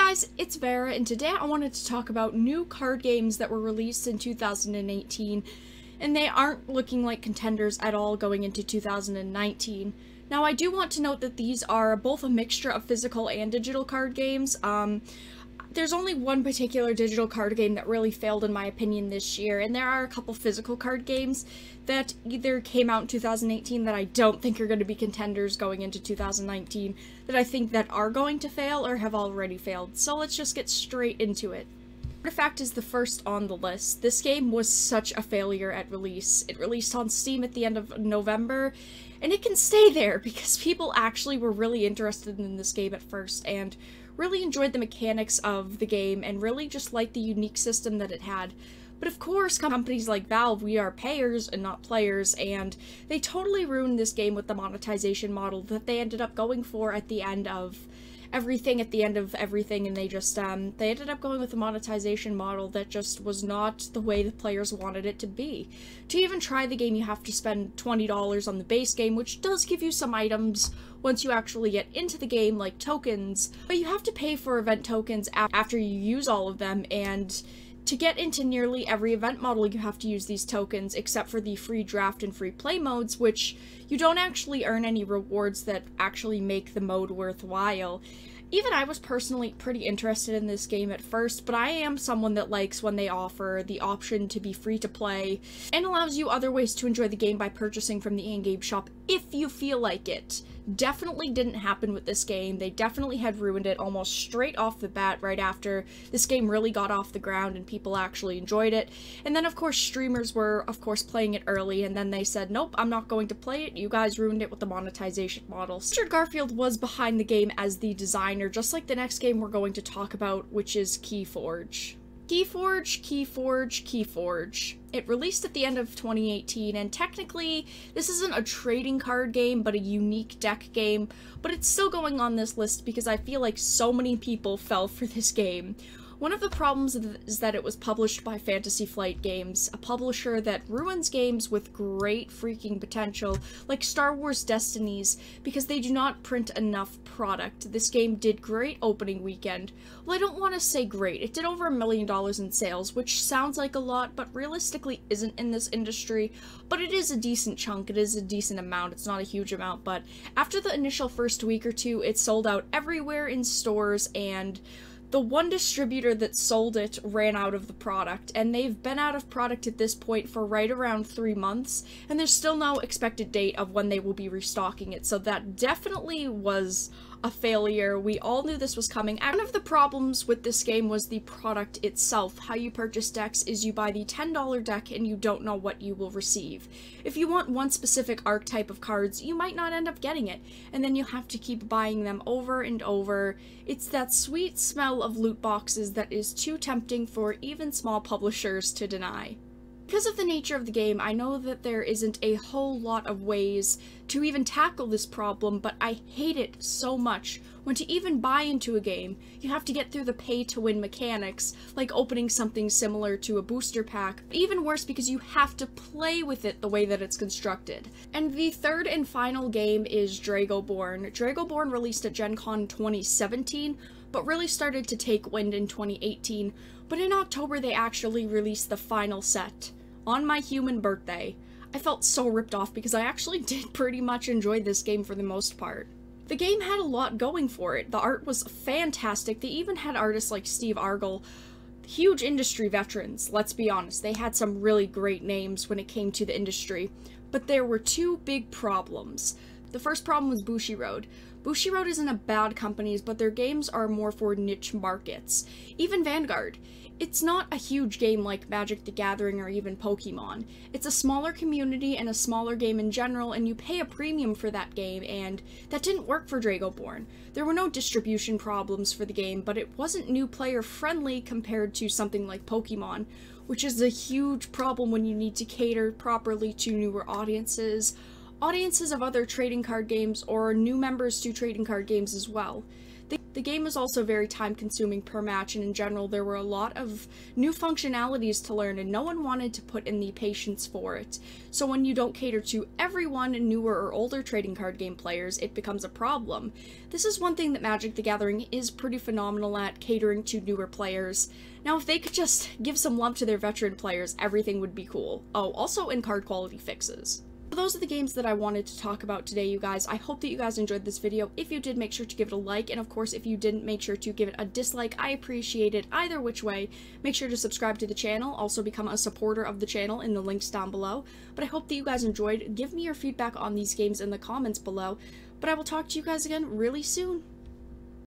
guys, it's Vara, and today I wanted to talk about new card games that were released in 2018, and they aren't looking like contenders at all going into 2019. Now, I do want to note that these are both a mixture of physical and digital card games. There's only one particular digital card game that really failed in my opinion this year, and there are a couple physical card games that either came out in 2018 that I don't think are going to be contenders going into 2019, that I think that are going to fail or have already failed. So let's just get straight into it. Artifact is the first on the list. This game was such a failure at release. It released on Steam at the end of November, and it can stay there because people actually were really interested in this game at first and really enjoyed the mechanics of the game and really just liked the unique system that it had. But of course, companies like Valve, we are payers and not players, and they totally ruined this game with the monetization model that they ended up going for at the end of everything, and they just, they ended up going with a monetization model that just was not the way the players wanted it to be. To even try the game, you have to spend $20 on the base game, which does give you some items once you actually get into the game, like tokens, but you have to pay for event tokens after you use all of them, and to get into nearly every event model, you have to use these tokens, except for the free draft and free play modes, which you don't actually earn any rewards that actually make the mode worthwhile. Even I was personally pretty interested in this game at first, but I am someone that likes when they offer the option to be free to play, and allows you other ways to enjoy the game by purchasing from the in-game shop if you feel like it. Definitely didn't happen with this game. They definitely had ruined it almost straight off the bat right after this game really got off the ground and people actually enjoyed it. And then of course streamers were of course playing it early, and then they said, nope, I'm not going to play it, you guys ruined it with the monetization model. Richard Garfield was behind the game as the designer, just like the next game we're going to talk about, which is Keyforge. Keyforge. It released at the end of 2018, and technically, this isn't a trading card game, but a unique deck game, but it's still going on this list because I feel like so many people fell for this game. One of the problems is that it was published by Fantasy Flight Games, a publisher that ruins games with great freaking potential, like Star Wars Destinies, because they do not print enough product. This game did great opening weekend. Well, I don't want to say great. It did over $1 million in sales, which sounds like a lot, but realistically isn't in this industry. But it is a decent chunk. It is a decent amount. It's not a huge amount, but after the initial first week or two, it sold out everywhere in stores, and the one distributor that sold it ran out of the product, and they've been out of product at this point for right around 3 months, and there's still no expected date of when they will be restocking it, so that definitely was a failure. We all knew this was coming. One of the problems with this game was the product itself. How you purchase decks is you buy the $10 deck and you don't know what you will receive. If you want one specific archetype of cards, you might not end up getting it, and then you'll have to keep buying them over and over. It's that sweet smell of loot boxes that is too tempting for even small publishers to deny. Because of the nature of the game, I know that there isn't a whole lot of ways to even tackle this problem, but I hate it so much when to even buy into a game, you have to get through the pay-to-win mechanics, like opening something similar to a booster pack. Even worse, because you have to play with it the way that it's constructed. And the third and final game is Dragoborn. Dragoborn released at Gen Con 2017, but really started to take wind in 2018, but in October they actually released the final set on my human birthday. I felt so ripped off because I actually did pretty much enjoy this game for the most part. The game had a lot going for it. The art was fantastic. They even had artists like Steve Argel, huge industry veterans, let's be honest. They had some really great names when it came to the industry, but there were two big problems. The first problem was Bushiroad. Bushiroad isn't a bad company, but their games are more for niche markets. Even Vanguard. It's not a huge game like Magic the Gathering or even Pokemon. It's a smaller community and a smaller game in general, and you pay a premium for that game, and that didn't work for Dragoborn. There were no distribution problems for the game, but it wasn't new player friendly compared to something like Pokemon, which is a huge problem when you need to cater properly to newer audiences of other trading card games, or new members to trading card games as well. The game is also very time consuming per match, and in general there were a lot of new functionalities to learn and no one wanted to put in the patience for it. So when you don't cater to everyone, newer or older trading card game players, it becomes a problem. This is one thing that Magic the Gathering is pretty phenomenal at, catering to newer players. Now if they could just give some love to their veteran players, everything would be cool. Oh, also in-card quality fixes. So those are the games that I wanted to talk about today, you guys. I hope that you guys enjoyed this video. If you did, make sure to give it a like, and of course, if you didn't, make sure to give it a dislike. I appreciate it either which way. Make sure to subscribe to the channel, also become a supporter of the channel in the links down below. But I hope that you guys enjoyed. Give me your feedback on these games in the comments below. But I will talk to you guys again really soon.